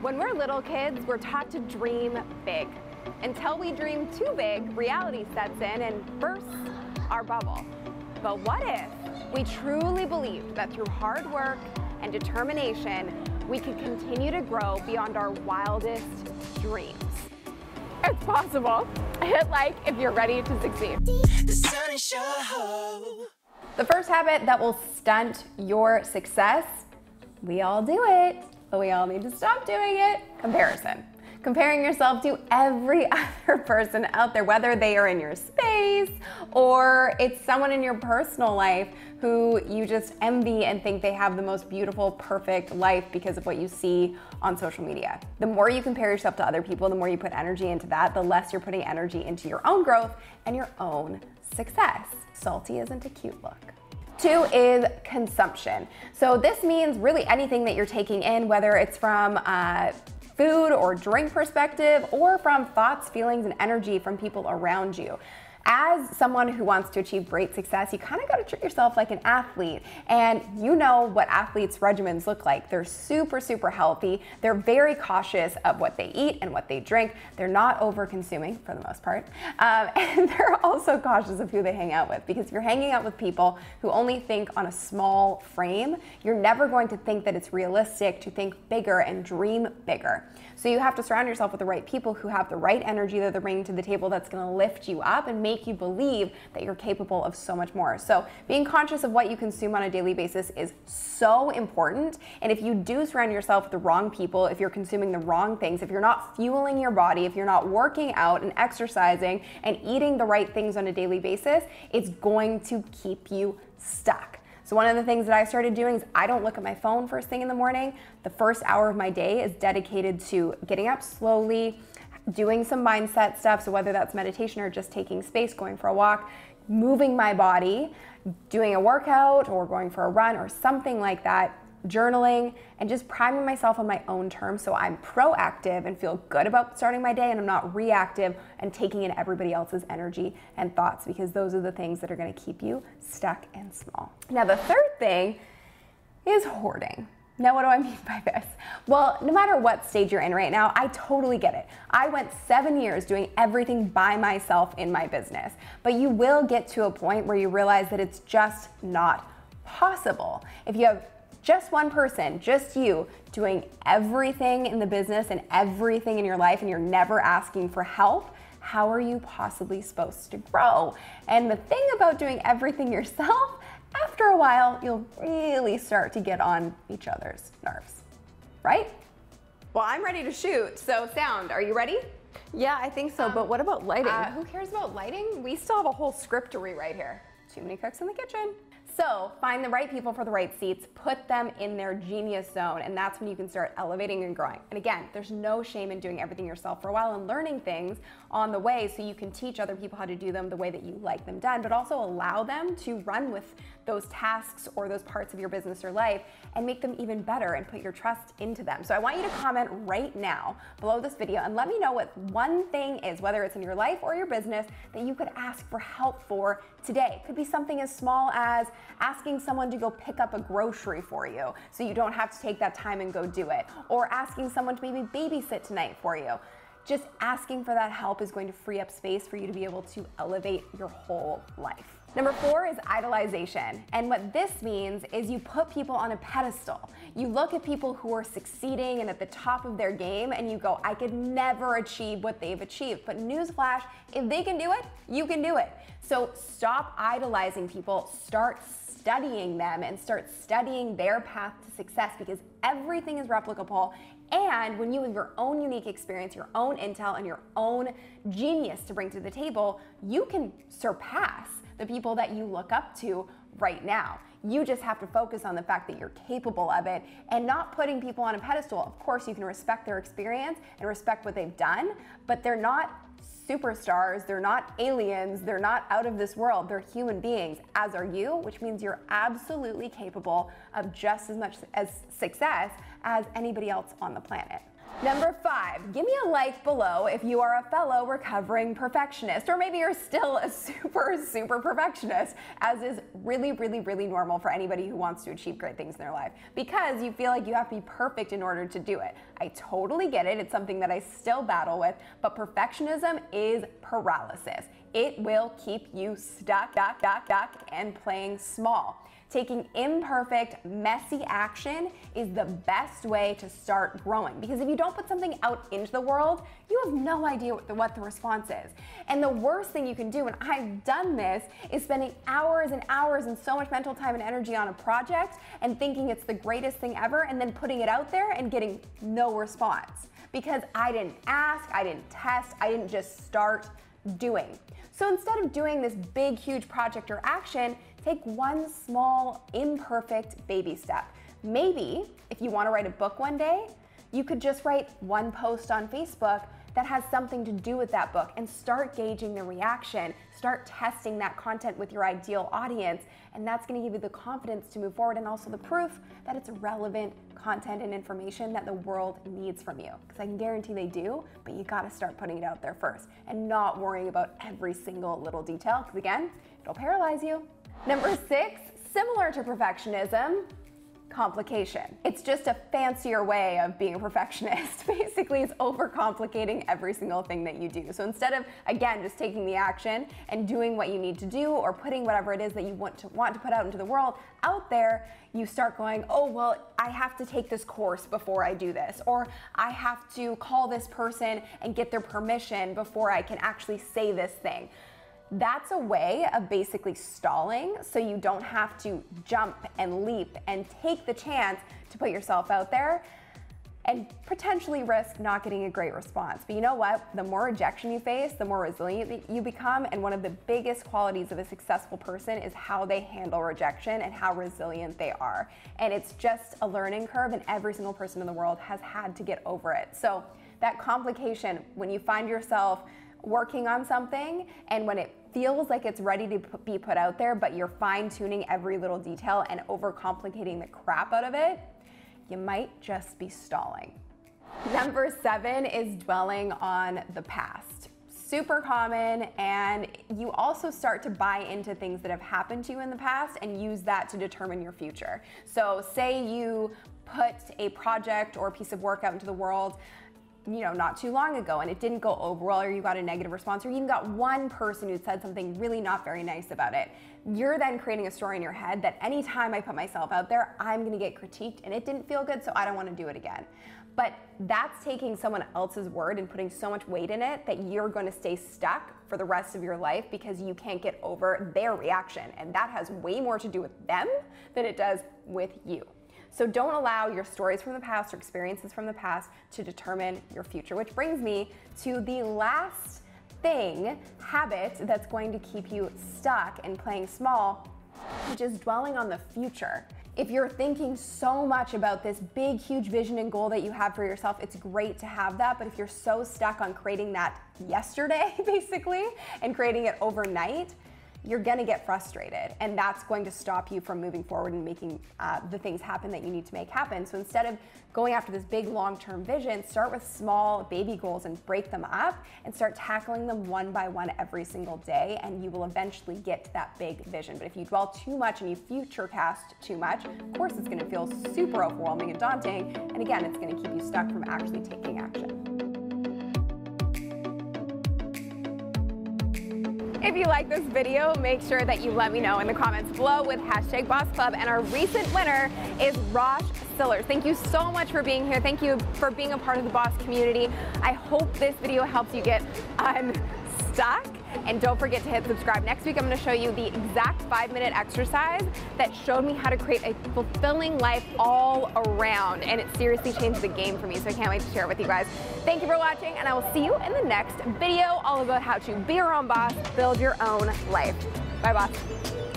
When we're little kids, we're taught to dream big. Until we dream too big, reality sets in and bursts our bubble. But what if we truly believed that through hard work and determination, we could continue to grow beyond our wildest dreams? It's possible. Hit like if you're ready to succeed. The first habit that will stunt your success, we all do it, but we all need to stop doing it: comparison. Comparing yourself to every other person out there, whether they are in your space or it's someone in your personal life who you just envy and think they have the most beautiful, perfect life because of what you see on social media. The more you compare yourself to other people, the more you put energy into that, the less you're putting energy into your own growth and your own success. Salty isn't a cute look. 2 is consumption. So this means really anything that you're taking in, whether it's from food or drink perspective, or from thoughts, feelings, and energy from people around you. As someone who wants to achieve great success, you kind of got to treat yourself like an athlete. And you know what athletes' regimens look like. They're super, super healthy. They're very cautious of what they eat and what they drink. They're not over-consuming for the most part. And they're also cautious of who they hang out with, because if you're hanging out with people who only think on a small frame, you're never going to think that it's realistic to think bigger and dream bigger. So you have to surround yourself with the right people who have the right energy that they're bringing to the table that's going to lift you up and make you believe that you're capable of so much more. So being conscious of what you consume on a daily basis is so important. And if you do surround yourself with the wrong people, if you're consuming the wrong things, if you're not fueling your body, if you're not working out and exercising and eating the right things on a daily basis, it's going to keep you stuck. So one of the things that I started doing is I don't look at my phone first thing in the morning. The first hour of my day is dedicated to getting up slowly, doing some mindset stuff. So whether that's meditation or just taking space, going for a walk, moving my body, doing a workout or going for a run or something like that, journaling, and just priming myself on my own terms so I'm proactive and feel good about starting my day, and I'm not reactive and taking in everybody else's energy and thoughts, because those are the things that are going to keep you stuck and small. Now, the third thing is hoarding. Now, what do I mean by this? Well, no matter what stage you're in right now, I totally get it. I went 7 years doing everything by myself in my business, but you will get to a point where you realize that it's just not possible. If you have just one person, just you, doing everything in the business and everything in your life, and you're never asking for help, how are you possibly supposed to grow? And the thing about doing everything yourself, after a while, you'll really start to get on each other's nerves, right? Well, I'm ready to shoot, so sound, are you ready? Yeah, I think so, but what about lighting? Who cares about lighting? We still have a whole script to rewrite here. Too many cooks in the kitchen. So find the right people for the right seats, put them in their genius zone, and that's when you can start elevating and growing. And again, there's no shame in doing everything yourself for a while and learning things on the way so you can teach other people how to do them the way that you like them done, but also allow them to run with those tasks or those parts of your business or life and make them even better and put your trust into them. So I want you to comment right now below this video and let me know what one thing is, whether it's in your life or your business, that you could ask for help for today. It could be something as small as asking someone to go pick up a grocery for you so you don't have to take that time and go do it, or asking someone to maybe babysit tonight for you. Just asking for that help is going to free up space for you to be able to elevate your whole life. Number 4 is idolization. And what this means is you put people on a pedestal. You look at people who are succeeding and at the top of their game and you go, I could never achieve what they've achieved. But newsflash, if they can do it, you can do it. So stop idolizing people, start studying them and start studying their path to success, because everything is replicable. And when you have your own unique experience, your own intel, and your own genius to bring to the table, you can surpass the people that you look up to right now. You just have to focus on the fact that you're capable of it and not putting people on a pedestal. Of course, you can respect their experience and respect what they've done, but they're not superstars, they're not aliens, they're not out of this world, they're human beings, as are you, which means you're absolutely capable of just as much as success as anybody else on the planet. Number 5, give me a like below if you are a fellow recovering perfectionist, or maybe you're still a super perfectionist, as is really normal for anybody who wants to achieve great things in their life, because you feel like you have to be perfect in order to do it. I totally get it. It's something that I still battle with, but perfectionism is paralysis. It will keep you stuck and playing small. Taking imperfect, messy action is the best way to start growing, because if you don't put something out into the world, you have no idea what the response is. And the worst thing you can do, and I've done this, is spending hours and hours and so much mental time and energy on a project and thinking it's the greatest thing ever, and then putting it out there and getting no response. Because I didn't ask, I didn't test, I didn't just start doing. So instead of doing this big, huge project or action, take one small, imperfect baby step. Maybe if you want to write a book one day, you could just write one post on Facebook that has something to do with that book and start gauging the reaction, start testing that content with your ideal audience, and that's going to give you the confidence to move forward and also the proof that it's relevant content and information that the world needs from you. Because I can guarantee they do, but you got to start putting it out there first and not worrying about every single little detail, because again, it'll paralyze you. Number 6, similar to perfectionism, complication. It's just a fancier way of being a perfectionist. Basically, it's overcomplicating every single thing that you do. So instead of, again, just taking the action and doing what you need to do, or putting whatever it is that you want to put out into the world out there, you start going, oh, well, I have to take this course before I do this, or I have to call this person and get their permission before I can actually say this thing. That's a way of basically stalling, so you don't have to jump and leap and take the chance to put yourself out there and potentially risk not getting a great response. But you know what? The more rejection you face, the more resilient you become, and one of the biggest qualities of a successful person is how they handle rejection and how resilient they are. And it's just a learning curve, and every single person in the world has had to get over it. So that complication, when you find yourself working on something and when it feels like it's ready to be put out there, but you're fine-tuning every little detail and overcomplicating the crap out of it, you might just be stalling. Number 7 is dwelling on the past. Super common, and you also start to buy into things that have happened to you in the past and use that to determine your future. So say you put a project or a piece of work out into the world, you know, not too long ago, and it didn't go over well, or you got a negative response, or you even got one person who said something really not very nice about it. You're then creating a story in your head that anytime I put myself out there, I'm gonna get critiqued and it didn't feel good, so I don't wanna do it again. But that's taking someone else's word and putting so much weight in it that you're gonna stay stuck for the rest of your life because you can't get over their reaction. And that has way more to do with them than it does with you. So don't allow your stories from the past or experiences from the past to determine your future, which brings me to the last habit that's going to keep you stuck and playing small, which is dwelling on the future. If you're thinking so much about this big, huge vision and goal that you have for yourself, it's great to have that, but if you're so stuck on creating that yesterday, basically, and creating it overnight, you're gonna get frustrated, and that's going to stop you from moving forward and making the things happen that you need to make happen. So instead of going after this big long-term vision, start with small baby goals and break them up and start tackling them one by one every single day, and you will eventually get to that big vision. But if you dwell too much and you future cast too much, of course it's gonna feel super overwhelming and daunting, and again, it's gonna keep you stuck from actually taking action. If you like this video, make sure that you let me know in the comments below with #BossClub, and our recent winner is Rosh Sillers. Thank you so much for being here. Thank you for being a part of the Boss community. I hope this video helps you get unstuck, and don't forget to hit subscribe. Next week, I'm gonna show you the exact 5-minute exercise that showed me how to create a fulfilling life all around, and it seriously changed the game for me, so I can't wait to share it with you guys. Thank you for watching, and I will see you in the next video all about how to be your own boss, build your own life. Bye, boss.